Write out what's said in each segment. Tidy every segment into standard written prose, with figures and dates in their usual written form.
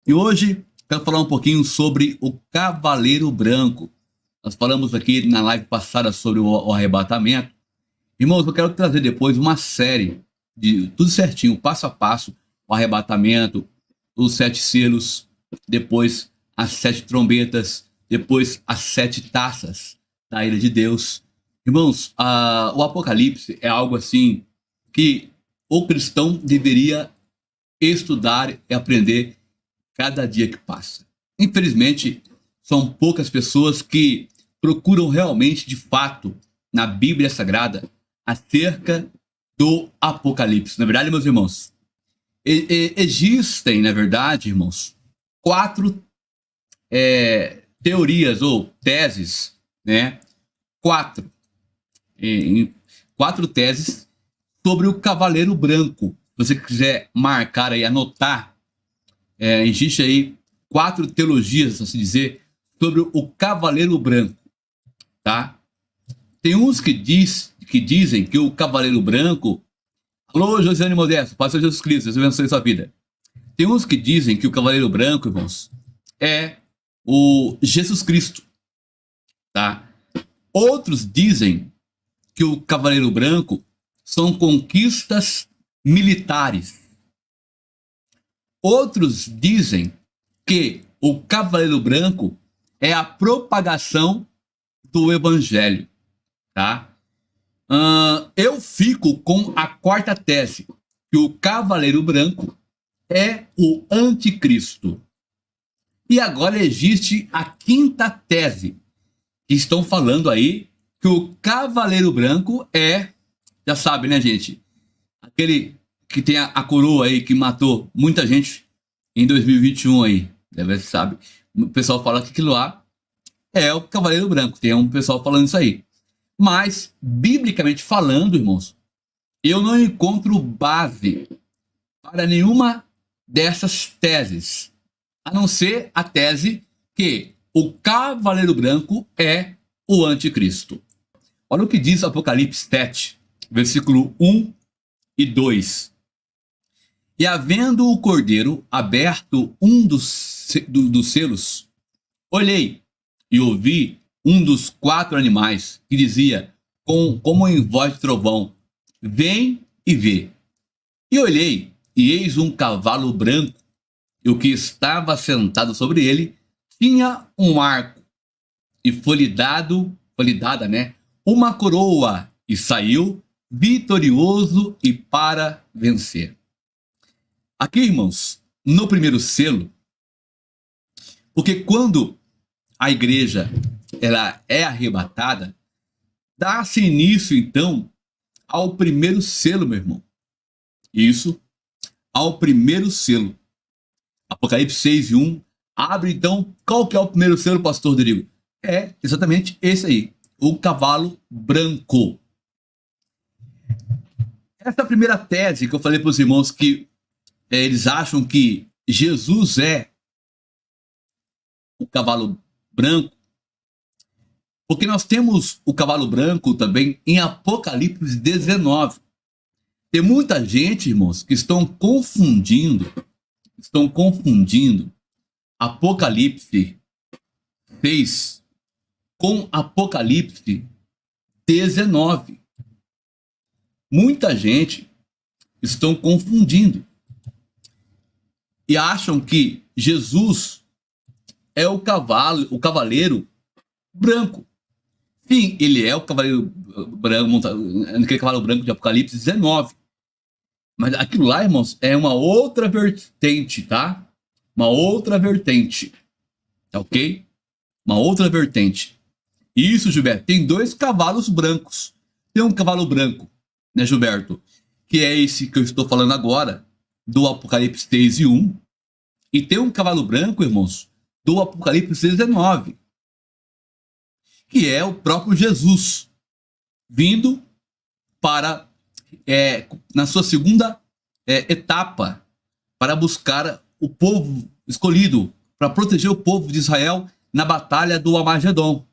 E hoje quero falar um pouquinho sobre o Cavaleiro Branco. Nós falamos aqui na live passada sobre o arrebatamento. Irmãos, eu quero trazer depois uma série de tudo certinho, passo a passo, o arrebatamento, os 7 selos, depois as 7 trombetas, depois as 7 taças da ira de Deus. Irmãos, o Apocalipse é algo assim que o cristão deveria estudar e aprender cada dia que passa. Infelizmente, são poucas pessoas que procuram realmente, de fato, na Bíblia Sagrada, acerca do Apocalipse. Na verdade, meus irmãos, existem, na verdade, irmãos, 4 teorias ou teses, né? 4 teses sobre o Cavaleiro Branco. Se você quiser marcar aí, anotar, existe aí 4 teologias, assim dizer, sobre o Cavaleiro Branco, tá? Tem uns que dizem que o Cavaleiro Branco... Alô, Josiane Modesto, Pai de Jesus Cristo, Deus abençoe sua vida. Tem uns que dizem que o Cavaleiro Branco, irmãos, é o Jesus Cristo, tá? Outros dizem que o Cavaleiro Branco são conquistas militares. Outros dizem que o Cavaleiro Branco é a propagação do Evangelho, tá? Eu fico com a 4ª tese, que o Cavaleiro Branco é o Anticristo. E agora existe a 5ª tese, que estão falando aí que o Cavaleiro Branco é, já sabe, né, gente? Aquele que tem a coroa aí, que matou muita gente em 2021 aí, deve sabe. O pessoal fala que aquilo lá é o Cavaleiro Branco, tem um pessoal falando isso aí. Mas, biblicamente falando, irmãos, eu não encontro base para nenhuma dessas teses, a não ser a tese que o Cavaleiro Branco é o Anticristo. Olha o que diz Apocalipse 7, versículo 1 e 2. E havendo o cordeiro aberto um dos selos, olhei e ouvi um dos 4 animais que dizia, como em voz de trovão, vem e vê. E olhei, e eis um cavalo branco, e o que estava sentado sobre ele tinha um arco, e foi-lhe dada, né, uma coroa, e saiu vitorioso e para vencer. Aqui, irmãos, no primeiro selo, porque quando a igreja ela é arrebatada, dá-se início, então, ao primeiro selo, meu irmão. Isso, ao primeiro selo. Apocalipse 6 e 1. Abre, então, qual que é o primeiro selo, pastor Rodrigo? É exatamente esse aí, o cavalo branco. Essa primeira tese que eu falei para os irmãos que eles acham que Jesus é o cavalo branco, porque nós temos o cavalo branco também em Apocalipse 19. Tem muita gente, irmãos, que estão confundindo Apocalipse 6 com Apocalipse 19. Muita gente estão confundindo e acham que Jesus é o cavaleiro branco. Sim, ele é o cavaleiro branco, aquele cavalo branco de Apocalipse 19. Mas aquilo lá, irmãos, é uma outra vertente, tá? Uma outra vertente. Tá ok? Uma outra vertente. Isso, Gilberto, tem 2 cavalos brancos. Tem um cavalo branco, né, Gilberto? Que é esse que eu estou falando agora, do Apocalipse 6 e 1. E tem um cavalo branco, irmãos, do Apocalipse 19. Que é o próprio Jesus, vindo para, na sua segunda etapa, para buscar o povo escolhido, para proteger o povo de Israel na batalha do Armagedon.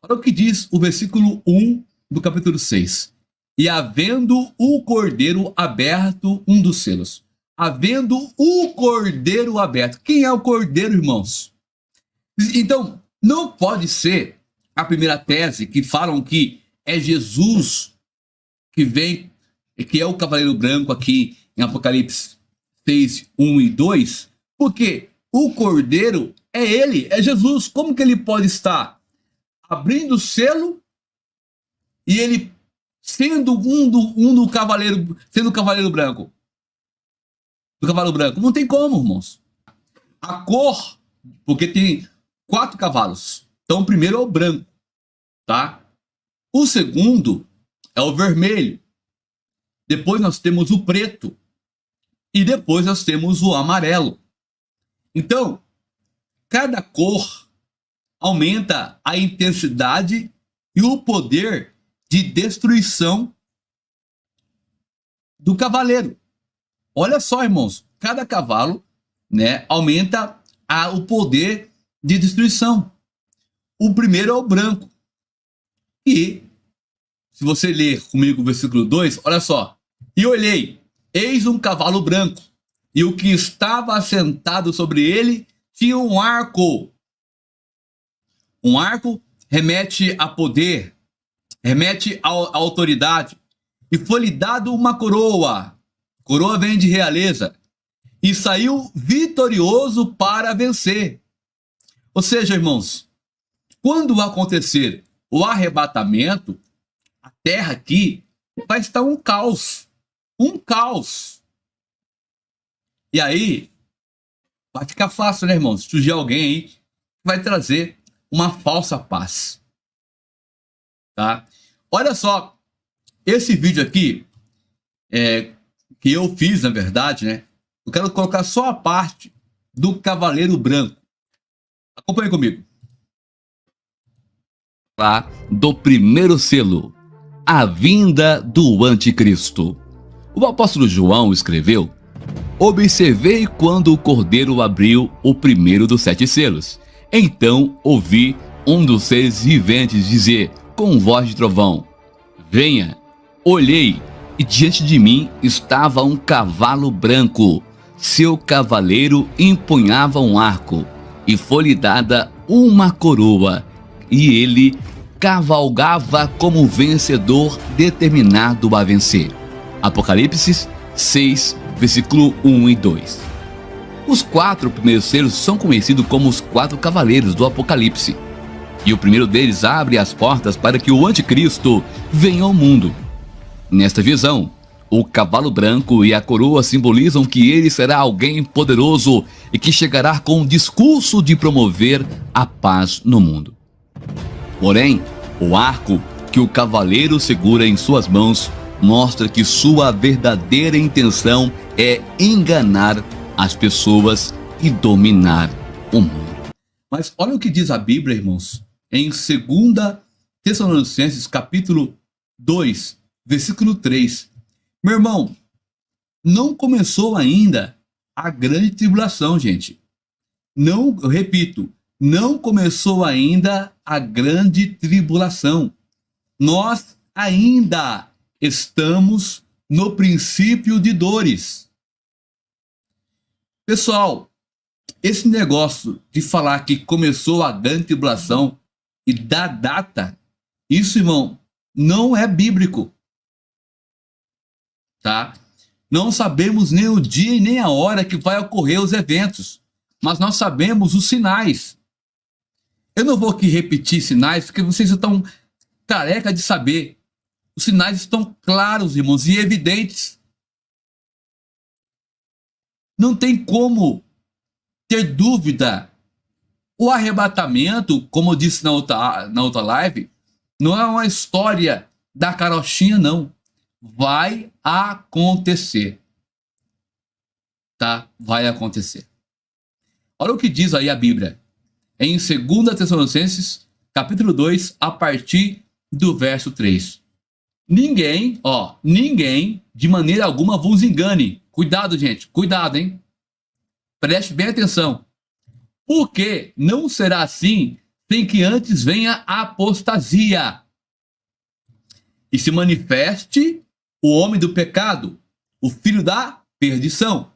Olha o que diz o versículo 1 do capítulo 6. E havendo o cordeiro aberto um dos selos. havendo o cordeiro aberto. Quem é o cordeiro, irmãos? Então, não pode ser a primeira tese que falam que é Jesus que vem, que é o cavaleiro branco aqui em Apocalipse 6, 1 e 2, porque o cordeiro é ele, é Jesus. Como que ele pode estar abrindo o selo e ele sendo do cavaleiro, sendo o cavaleiro branco? Do cavalo branco. Não tem como, irmãos. A cor, porque tem 4 cavalos. Então o primeiro é o branco, tá? O segundo é o vermelho. Depois nós temos o preto. E depois nós temos o amarelo. Então, cada cor aumenta a intensidade e o poder de destruição do cavaleiro. Olha só, irmãos, cada cavalo, né, aumenta o poder de destruição. O primeiro é o branco. E, se você ler comigo o versículo 2, olha só. E olhei, eis um cavalo branco, e o que estava assentado sobre ele tinha um arco. Um arco remete a poder, remete a autoridade. E foi-lhe dado uma coroa. Coroa vem de realeza. E saiu vitorioso para vencer. Ou seja, irmãos, quando acontecer o arrebatamento, a terra aqui vai estar um caos. Um caos. E aí, vai ficar fácil, né, irmãos? Surgir alguém aí que vai trazer uma falsa paz. Tá? Olha só, esse vídeo aqui, que eu fiz, na verdade, né? Eu quero colocar só a parte do cavaleiro branco. Acompanhe comigo. Lá do primeiro selo, a vinda do anticristo. O apóstolo João escreveu: observei quando o cordeiro abriu o primeiro dos 7 selos. Então ouvi um dos seres viventes dizer com voz de trovão: venha. Olhei, e diante de mim estava um cavalo branco. Seu cavaleiro empunhava um arco, e foi-lhe dada uma coroa, e ele cavalgava como vencedor determinado a vencer. Apocalipse 6, versículo 1 e 2. Os 4 primeiros selos são conhecidos como os 4 cavaleiros do Apocalipse. E o primeiro deles abre as portas para que o anticristo venha ao mundo. Nesta visão, o cavalo branco e a coroa simbolizam que ele será alguém poderoso e que chegará com um discurso de promover a paz no mundo. Porém, o arco que o cavaleiro segura em suas mãos mostra que sua verdadeira intenção é enganar as pessoas e dominar o mundo. Mas olha o que diz a Bíblia, irmãos, em 2 Tessalonicenses, capítulo 2, versículo 3. Meu irmão, não começou ainda a grande tribulação, gente. Não, eu repito, não começou ainda a grande tribulação. Nós ainda estamos no princípio de dores. Pessoal, esse negócio de falar que começou a grande tribulação e dar data, isso, irmão, não é bíblico. Tá? Não sabemos nem o dia e nem a hora que vai ocorrer os eventos, mas nós sabemos os sinais. Eu não vou aqui repetir sinais, porque vocês estão careca de saber. Os sinais estão claros, irmãos, e evidentes. Não tem como ter dúvida. O arrebatamento, como eu disse na outra live, não é uma história da carochinha, não. Vai acontecer. Tá? Vai acontecer. Olha o que diz aí a Bíblia. Em 2 Tessalonicenses, capítulo 2, a partir do verso 3. Ninguém, de maneira alguma vos engane. Cuidado, gente. Cuidado, hein? Preste bem atenção. Porque não será assim sem que antes venha a apostasia e se manifeste o homem do pecado, o filho da perdição,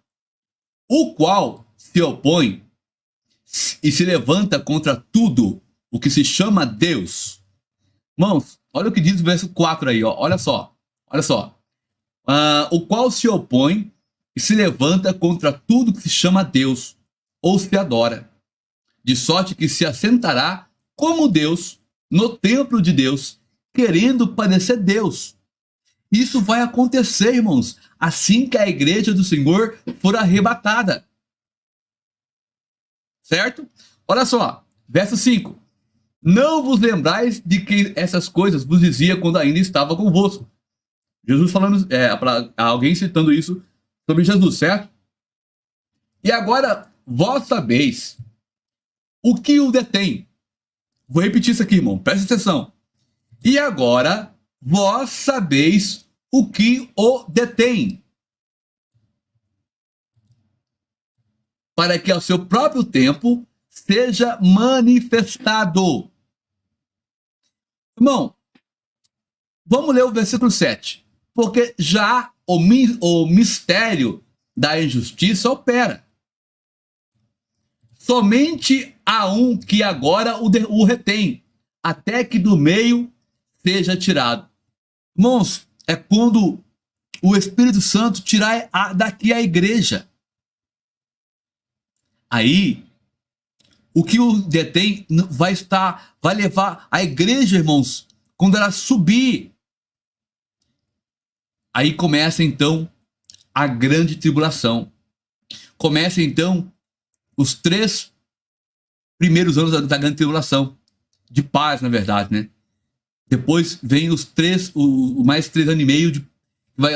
o qual se opõe e se levanta contra tudo o que se chama Deus. Irmãos, olha o que diz o verso 4 aí, ó. Olha só. Olha só. O qual se opõe e se levanta contra tudo que se chama Deus ou se adora, de sorte que se assentará como Deus no templo de Deus, querendo parecer Deus. Isso vai acontecer, irmãos, assim que a igreja do Senhor for arrebatada. Certo? Olha só, verso 5. Não vos lembrais de que essas coisas vos dizia quando ainda estava convosco. Jesus falando, para alguém citando isso sobre Jesus, certo? E agora, vós sabeis o que o detém. Vou repetir isso aqui, irmão, presta atenção. E agora, vós sabeis o que o detém, para que ao seu próprio tempo seja manifestado. Irmão, vamos ler o versículo 7. Porque já o mistério da injustiça opera. Somente há um que agora o retém, até que do meio seja tirado. Irmãos, é quando o Espírito Santo tirar daqui a igreja. Aí, o que o detém vai levar a igreja, irmãos, quando ela subir. Aí começa então a grande tribulação. Começa então os 3 primeiros anos da grande tribulação. De paz, na verdade, né? Depois vem os mais 3 anos e meio,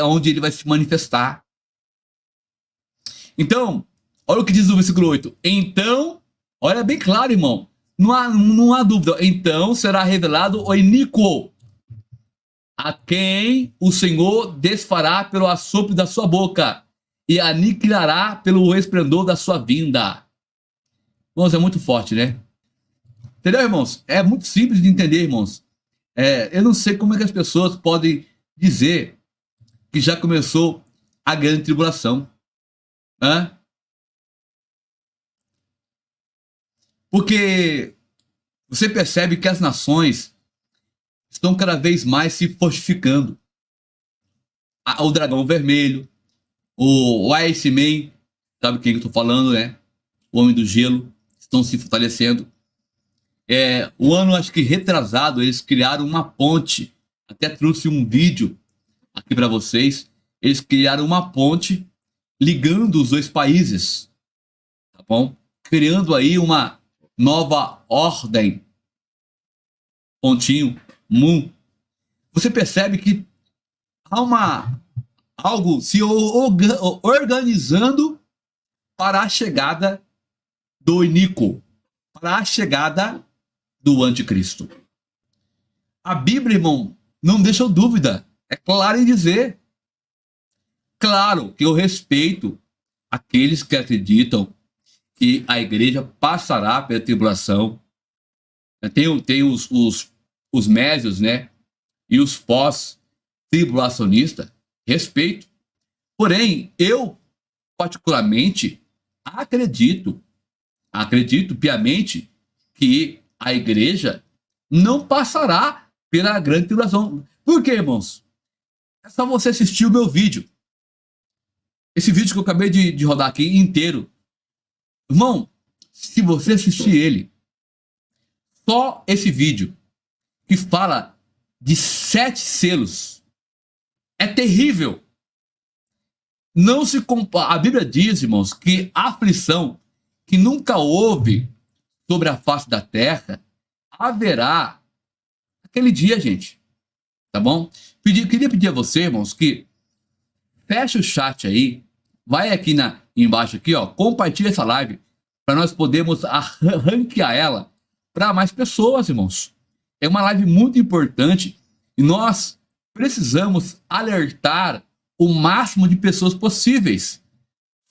onde ele vai se manifestar. Então, olha o que diz o versículo 8. Então, olha bem claro, irmão. Não há dúvida. Então será revelado o iníquo, a quem o Senhor desfará pelo assopro da sua boca e aniquilará pelo esplendor da sua vinda. Irmãos, é muito forte, né? Entendeu, irmãos? É muito simples de entender, irmãos. Eu não sei como é que as pessoas podem dizer que já começou a grande tribulação. Porque você percebe que as nações estão cada vez mais se fortificando. O dragão vermelho, o Iceman, sabe quem eu estou falando, né? O Homem do Gelo, estão se fortalecendo. O ano, acho que retrasado, eles criaram uma ponte. Até trouxe um vídeo aqui para vocês. Eles criaram uma ponte ligando os 2 países, tá bom? Criando aí uma nova ordem. Pontinho, Moon. Você percebe que há algo se organizando para a chegada do iníquo, para a chegada do anticristo. A Bíblia, irmão, não deixa dúvida. É claro em dizer. Claro que eu respeito aqueles que acreditam que a igreja passará pela tribulação. Tem os mésios, né? E os pós-tribulacionistas. Respeito. Porém, eu, particularmente, acredito piamente que a igreja não passará pela grande tribulação. Por quê, irmãos? É só você assistir o meu vídeo. Esse vídeo que eu acabei de rodar aqui inteiro. Irmão, se você assistir ele, só esse vídeo, que fala de 7 selos, é terrível. Não se compara. A Bíblia diz, irmãos, que a aflição que nunca houve sobre a face da terra haverá aquele dia, gente. Tá bom? Queria pedir a você, irmãos, que feche o chat aí, vai aqui embaixo aqui, ó, compartilha essa live para nós podermos ranquear ela para mais pessoas, irmãos. É uma live muito importante e nós precisamos alertar o máximo de pessoas possíveis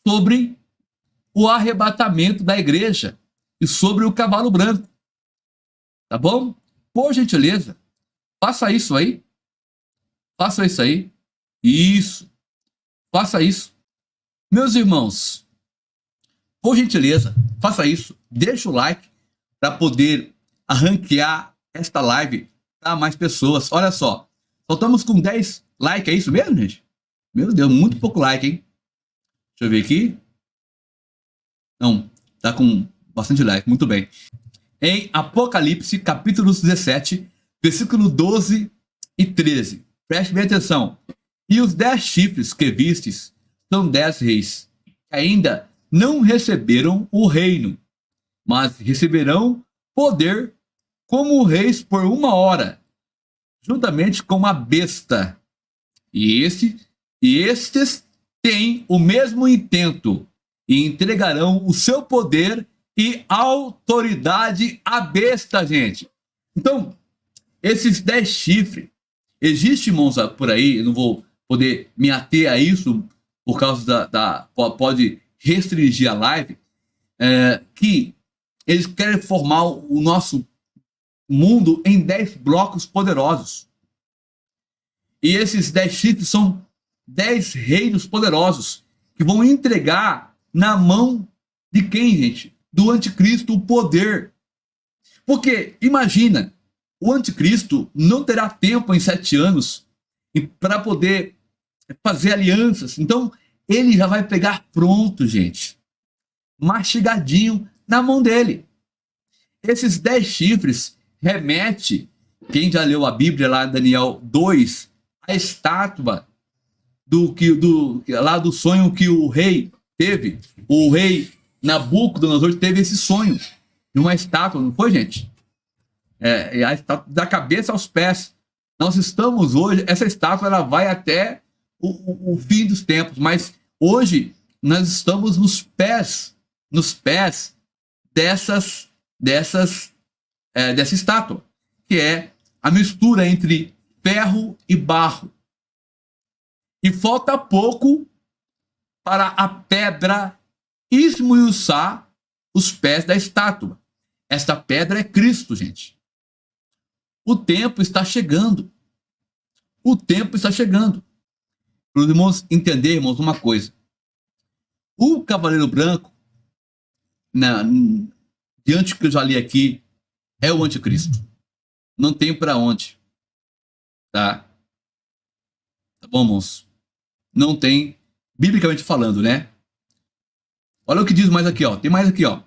sobre o arrebatamento da igreja e sobre o cavalo branco. Tá bom? Por gentileza, faça isso aí. Faça isso aí. Isso. Faça isso. Meus irmãos, Por gentileza, faça isso. Deixa o like para poder arranquear esta live para mais pessoas. Olha só, só estamos com 10 likes, é isso mesmo, gente? Meu Deus, muito pouco like, hein? Deixa eu ver aqui. Não, tá com bastante like, muito bem. Em Apocalipse, capítulo 17, versículo 12 e 13. Preste bem atenção. E os 10 chifres que vistes são 10 reis, que ainda não receberam o reino, mas receberão poder como reis por 1 hora, juntamente com a besta. E estes têm o mesmo intento, e entregarão o seu poder e autoridade à besta, gente. Então, esses 10 chifres, existe, irmãos, por aí, eu não vou poder me ater a isso, por causa pode restringir a live, que eles querem formar o nosso mundo em 10 blocos poderosos. E esses 10 chifres são 10 reinos poderosos que vão entregar na mão de quem, gente? Do anticristo o poder. Porque, imagina, o anticristo não terá tempo em 7 anos para poder fazer alianças. Então, ele já vai pegar pronto, gente, mastigadinho na mão dele. Esses 10 chifres remete, quem já leu a Bíblia lá em Daniel 2, a estátua lá do sonho que o rei teve. O rei Nabucodonosor teve esse sonho de uma estátua, não foi, gente? A estátua da cabeça aos pés. Nós estamos hoje, essa estátua ela vai até o fim dos tempos, mas hoje nós estamos nos pés dessa estátua, que é a mistura entre ferro e barro. E falta pouco para a pedra esmiuçar os pés da estátua. Esta pedra é Cristo, gente. O tempo está chegando. O tempo está chegando. Para os irmãos entendermos uma coisa. O Cavaleiro Branco, diante do que eu já li aqui, é o anticristo. Não tem para onde. Tá bom, irmãos? Não tem, biblicamente falando, né? Olha o que diz mais aqui, ó. Tem mais aqui, ó.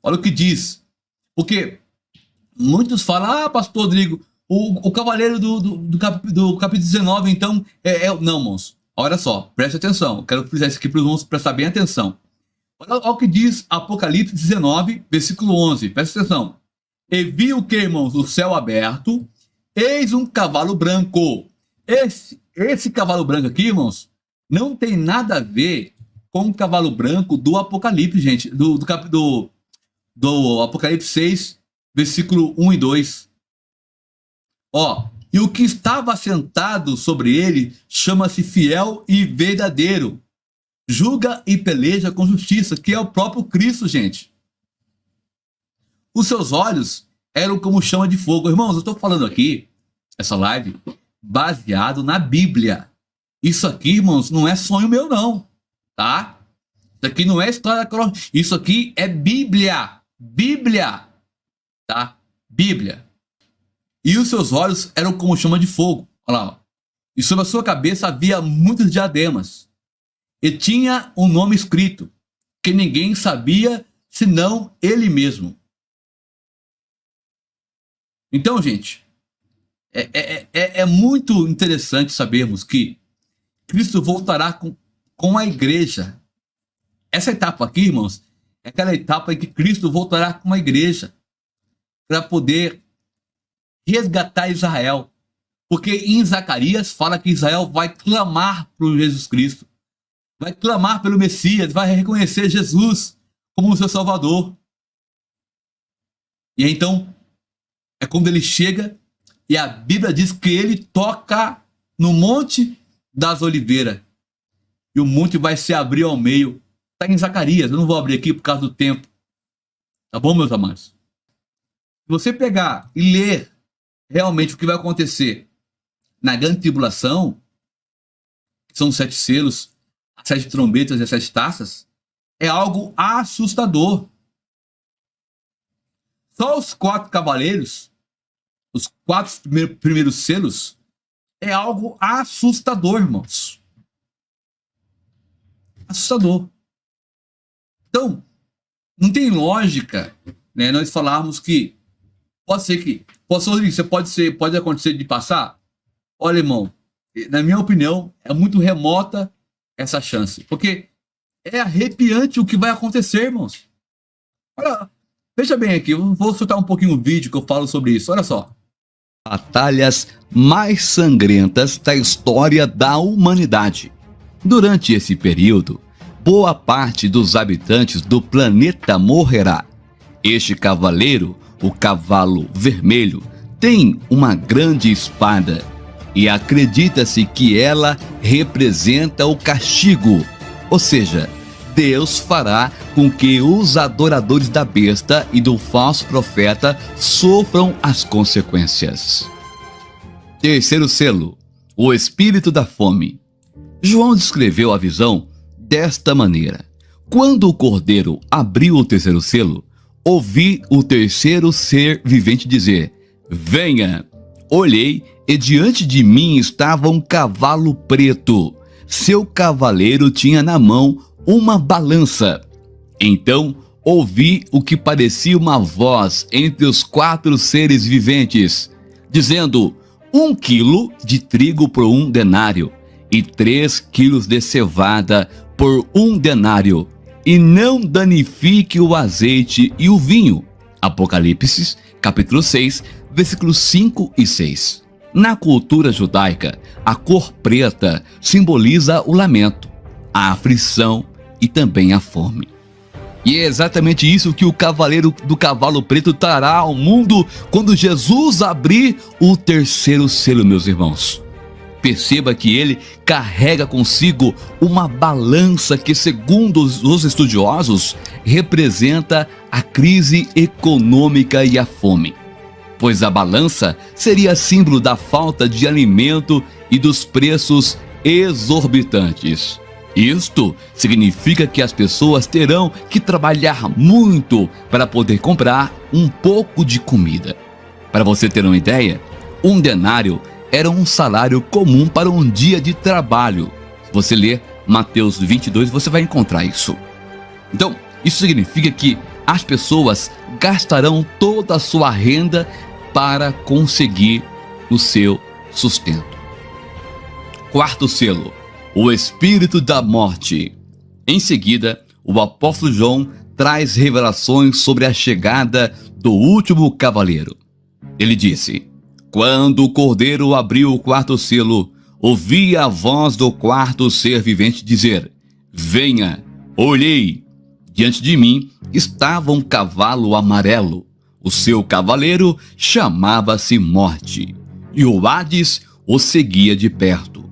Olha o que diz. Porque muitos falam, pastor Rodrigo, o cavaleiro do capítulo 19, então, Não, irmãos. Olha só, preste atenção. Quero frisar isso aqui para os irmãos prestar bem atenção. Olha o que diz Apocalipse 19, versículo 11. Presta atenção. E vi o que, irmãos? O céu aberto, eis um cavalo branco. Esse cavalo branco aqui, irmãos, não tem nada a ver com o cavalo branco do Apocalipse, gente. Do Apocalipse 6, versículo 1 e 2. Ó, e o que estava sentado sobre ele chama-se fiel e verdadeiro. Julga e peleja com justiça, que é o próprio Cristo, gente. Os seus olhos eram como chama de fogo. Irmãos, eu estou falando aqui, essa live, baseado na Bíblia. Isso aqui, irmãos, não é sonho meu, não. Tá? Isso aqui não é história. Isso aqui é Bíblia. Bíblia. Tá? Bíblia. E os seus olhos eram como chama de fogo. Olha lá. Ó. E sobre a sua cabeça havia muitos diademas. E tinha um nome escrito, que ninguém sabia, senão ele mesmo. Então, gente, é muito interessante sabermos que Cristo voltará com a igreja. Essa etapa aqui, irmãos, é aquela etapa em que Cristo voltará com a igreja para poder resgatar Israel. Porque em Zacarias fala que Israel vai clamar por Jesus Cristo. Vai clamar pelo Messias, vai reconhecer Jesus como o seu Salvador. E então, é quando ele chega e a Bíblia diz que ele toca no Monte das Oliveiras. E o monte vai se abrir ao meio. Está em Zacarias, eu não vou abrir aqui por causa do tempo. Tá bom, meus amados? Se você pegar e ler realmente o que vai acontecer na grande tribulação, que são os 7 selos, as 7 trombetas e as 7 taças, é algo assustador. Só os 4 cavaleiros, os 4 primeiros selos, é algo assustador, irmãos. Assustador. Então, não tem lógica, né, nós falarmos que pode acontecer de passar. Olha, irmão, na minha opinião, é muito remota essa chance, porque é arrepiante o que vai acontecer, irmãos. Olha, veja bem aqui, eu vou soltar um pouquinho o vídeo que eu falo sobre isso, olha só. Batalhas mais sangrentas da história da humanidade. Durante esse período, boa parte dos habitantes do planeta morrerá. Este cavaleiro, o cavalo vermelho, tem uma grande espada e acredita-se que ela representa o castigo, ou seja, Deus fará com que os adoradores da besta e do falso profeta sofram as consequências. Terceiro selo, o espírito da fome. João descreveu a visão desta maneira: quando o cordeiro abriu o terceiro selo, ouvi o terceiro ser vivente dizer: venha. Olhei e diante de mim estava um cavalo preto. Seu cavaleiro tinha na mão uma balança. Então ouvi o que parecia uma voz entre os 4 seres viventes, dizendo: 1 quilo de trigo por 1 denário, e 3 quilos de cevada por 1 denário, e não danifique o azeite e o vinho. Apocalipse, capítulo 6, versículos 5 e 6. Na cultura judaica, a cor preta simboliza o lamento, a aflição e também a fome. E é exatamente isso que o cavaleiro do cavalo preto trará ao mundo quando Jesus abrir o terceiro selo, meus irmãos. Perceba que ele carrega consigo uma balança que, segundo os estudiosos, representa a crise econômica e a fome, pois a balança seria símbolo da falta de alimento e dos preços exorbitantes. Isto significa que as pessoas terão que trabalhar muito para poder comprar um pouco de comida. Para você ter uma ideia, 1 denário era um salário comum para um dia de trabalho. Se você ler Mateus 22, você vai encontrar isso. Então, isso significa que as pessoas gastarão toda a sua renda para conseguir o seu sustento. Quarto selo, o espírito da morte. Em seguida, o apóstolo João traz revelações sobre a chegada do último cavaleiro. Ele disse: quando o cordeiro abriu o 4º selo, ouvi a voz do 4º ser vivente dizer: venha. Olhei. Diante de mim estava um cavalo amarelo. O seu cavaleiro chamava-se Morte, e o Hades o seguia de perto.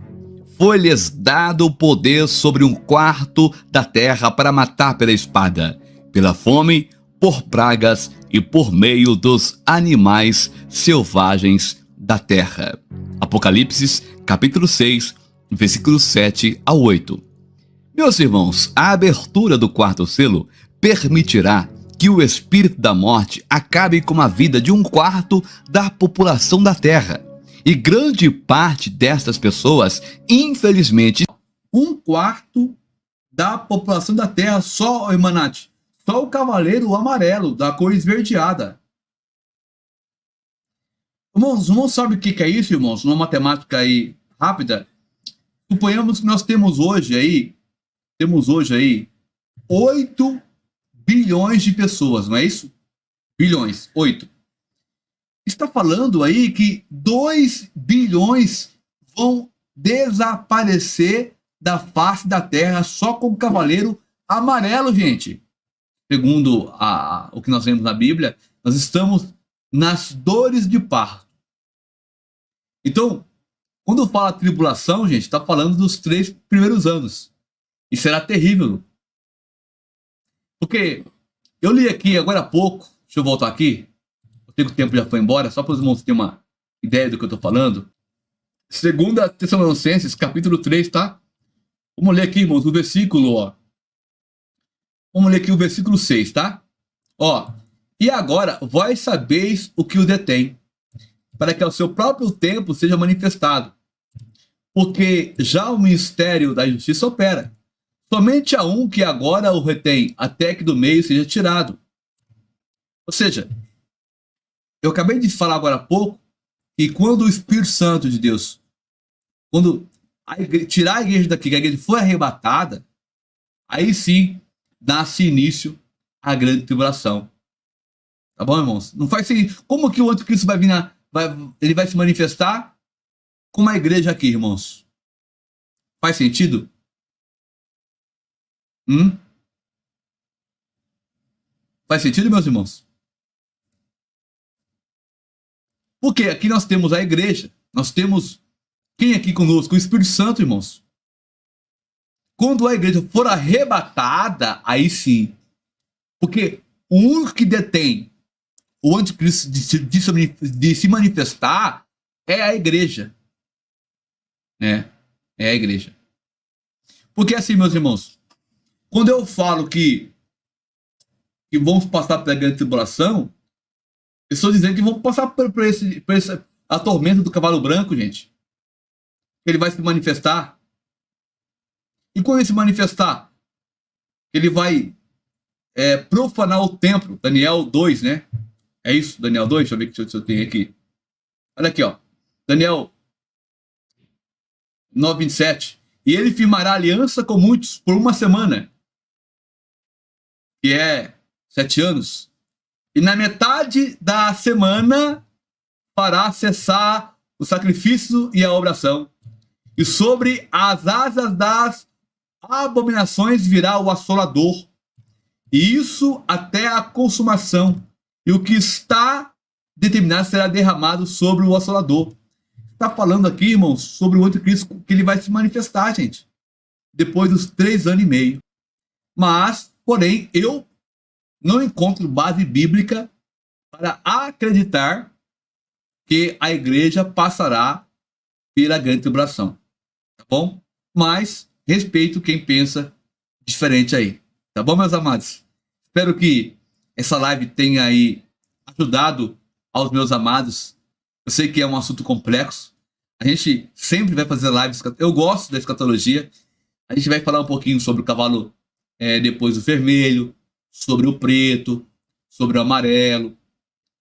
Foi-lhes dado o poder sobre 1/4 da terra para matar pela espada, pela fome, por pragas e por meio dos animais selvagens da terra. Apocalipse, capítulo 6, versículos 7 a 8. Meus irmãos, a abertura do 4º selo permitirá que o espírito da morte acabe com a vida de 1/4 da população da terra. E grande parte destas pessoas, infelizmente... 1/4 da população da terra, só, Emanati, só o cavaleiro amarelo, da cor esverdeada. Irmãos, sabe o que é isso, irmãos? Uma matemática aí rápida. Suponhamos que nós temos hoje aí 8 bilhões de pessoas, não é isso? Bilhões, 8. Está falando aí que 2 bilhões vão desaparecer da face da terra só com o cavaleiro amarelo, gente. Segundo o que nós vemos na Bíblia, nós estamos nas dores de parto. Então, quando fala tribulação, gente, está falando dos 3 primeiros anos. E será terrível. Porque eu li aqui agora há pouco, deixa eu voltar aqui, eu sei que o tempo já foi embora, só para os irmãos terem uma ideia do que eu estou falando. 2 Tessalonicenses, capítulo 3, tá? Vamos ler aqui, irmãos, o versículo, Vamos ler aqui o versículo 6, tá? Ó, e agora vós sabeis o que o detém, para que ao seu próprio tempo seja manifestado. Porque já o ministério da justiça opera. Somente há um que agora o retém, até que do meio seja tirado. Ou seja, eu acabei de falar agora há pouco que quando o Espírito Santo de Deus, quando tirar a igreja daqui, que a igreja foi arrebatada, aí sim nasce início a grande tribulação. Tá bom, irmãos? Não faz sentido. Como que o anticristo vai vir ele vai se manifestar com uma igreja aqui, irmãos? Faz sentido? Faz sentido, meus irmãos? Porque aqui nós temos a igreja, nós temos quem aqui conosco? O Espírito Santo, irmãos. Quando a igreja for arrebatada, aí sim. Porque o único que detém o anticristo de se manifestar é a igreja. É a igreja. Porque assim, meus irmãos, quando eu falo que vamos passar pela grande tribulação, eu estou dizendo que vamos passar por esse a tormenta do cavalo branco, gente. Ele vai se manifestar. E quando ele se manifestar, ele vai profanar o templo. Daniel 2, né? É isso, Daniel 2? Deixa eu ver se eu tenho aqui. Olha aqui, ó. Daniel 9:27. E ele firmará aliança com muitos por uma semana, que é 7 anos. E na metade da semana fará cessar o sacrifício e a oração. E sobre as asas das abominações virá o assolador. E isso até a consumação. E o que está determinado será derramado sobre o assolador. Está falando aqui, irmãos, sobre o anticristo, que ele vai se manifestar, gente, depois dos 3 anos e meio. Mas, porém, eu não encontro base bíblica para acreditar que a igreja passará pela grande tribulação. Tá bom? Mas respeito quem pensa diferente aí. Tá bom, meus amados? Espero que essa live tenha aí ajudado aos meus amados. Eu sei que é um assunto complexo. A gente sempre vai fazer lives. Eu gosto da escatologia. A gente vai falar um pouquinho sobre o cavalo depois do vermelho, sobre o preto, sobre o amarelo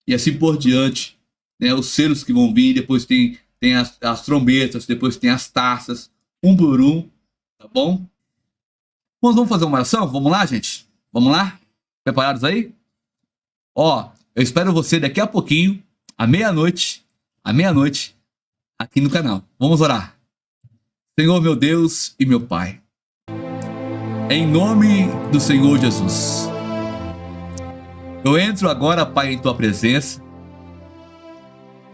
e assim por diante, né? Os selos que vão vir, depois tem as trombetas, depois tem as taças, um por um, tá bom? Nós vamos fazer uma oração? Vamos lá, gente? Vamos lá? Preparados aí? Ó, eu espero você daqui a pouquinho, à meia-noite, aqui no canal. Vamos orar. Senhor, meu Deus e meu Pai, em nome do Senhor Jesus, eu entro agora, Pai, em Tua presença.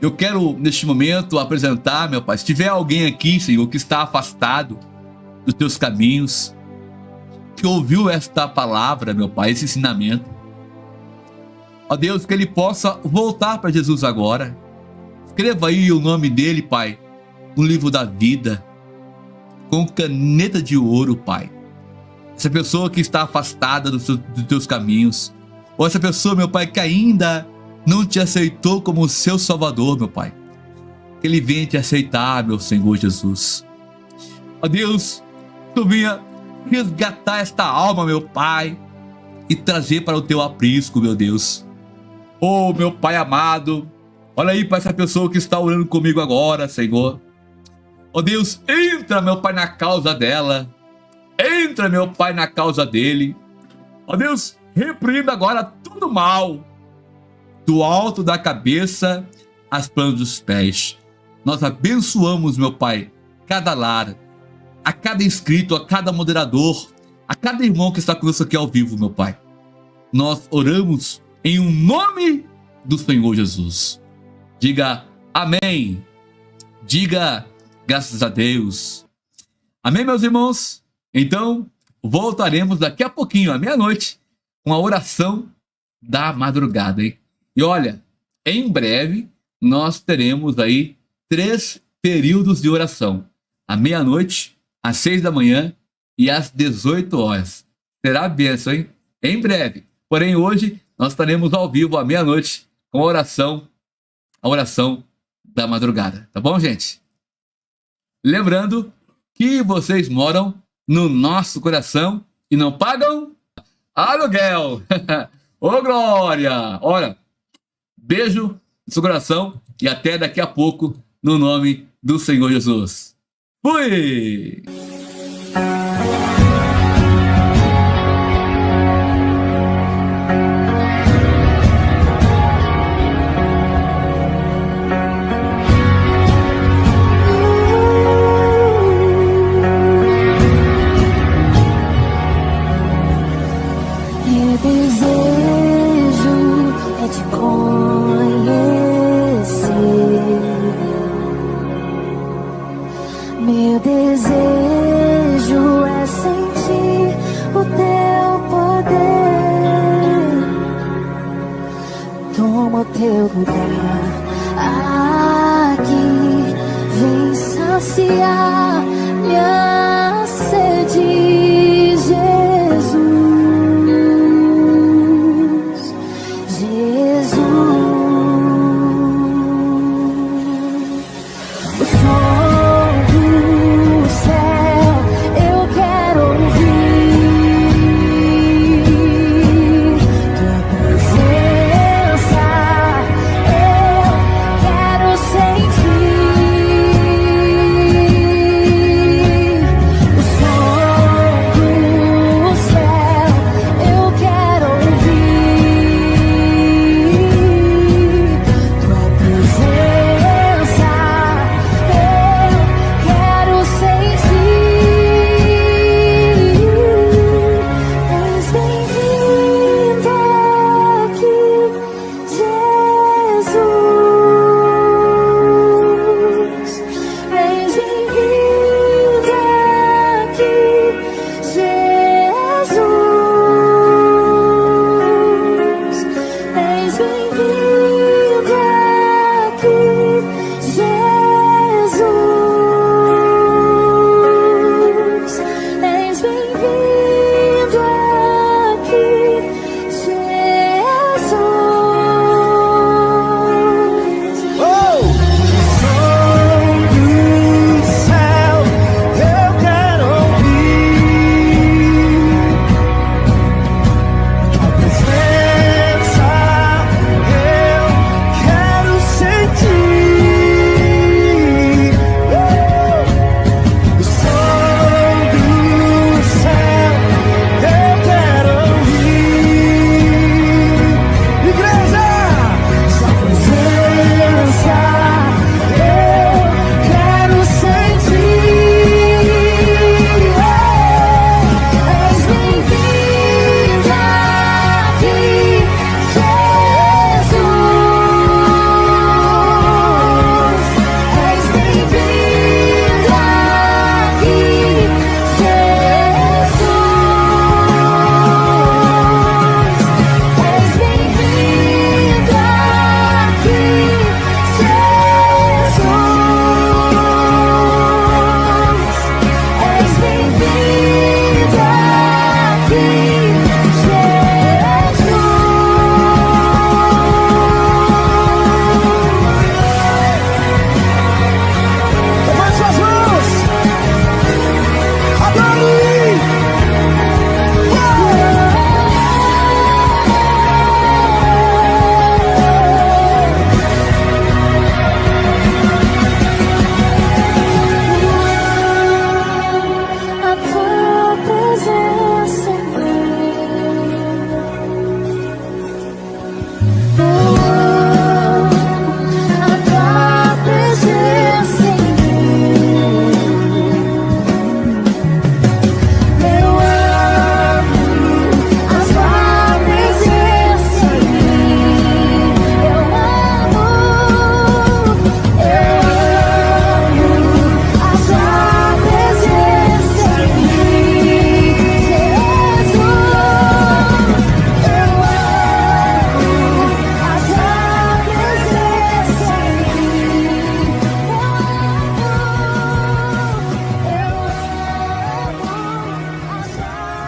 Eu quero, neste momento, apresentar, meu Pai, se tiver alguém aqui, Senhor, que está afastado dos Teus caminhos, que ouviu esta palavra, meu Pai, esse ensinamento, ó Deus, que ele possa voltar para Jesus agora. Escreva aí o nome dele, Pai, no livro da vida, com caneta de ouro, Pai. Essa pessoa que está afastada dos teus caminhos, ou essa pessoa, meu Pai, que ainda não te aceitou como seu Salvador, meu Pai, que ele venha te aceitar, meu Senhor Jesus. Ó Deus, tu venha resgatar esta alma, meu Pai, e trazer para o teu aprisco, meu Deus. Oh, meu Pai amado, olha aí para essa pessoa que está orando comigo agora, Senhor. Ó Deus, entra, meu Pai, na causa dela. Entra, meu Pai, na causa dele. Ó Deus, repreenda agora todo mal, do alto da cabeça às plantas dos pés. Nós abençoamos, meu Pai, cada lar, a cada inscrito, a cada moderador, a cada irmão que está conosco aqui ao vivo, meu Pai. Nós oramos em um nome do Senhor Jesus. Diga amém. Diga graças a Deus. Amém, meus irmãos? Então, voltaremos daqui a pouquinho, à meia-noite, com a oração da madrugada, hein? E olha, em breve, nós teremos aí 3 períodos de oração. À meia-noite, às 6 da manhã e às 18 horas. Será a bênção, hein? em breve. Porém, hoje nós estaremos ao vivo à meia-noite com a oração da madrugada. Tá bom, gente? Lembrando que vocês moram no nosso coração e não pagam aluguel. Ô, Glória! Ora, beijo no seu coração e até daqui a pouco, no nome do Senhor Jesus. Fui! Meu desejo é te conhecer. Meu desejo é sentir o teu poder. Toma o teu lugar aqui, vem saciar minha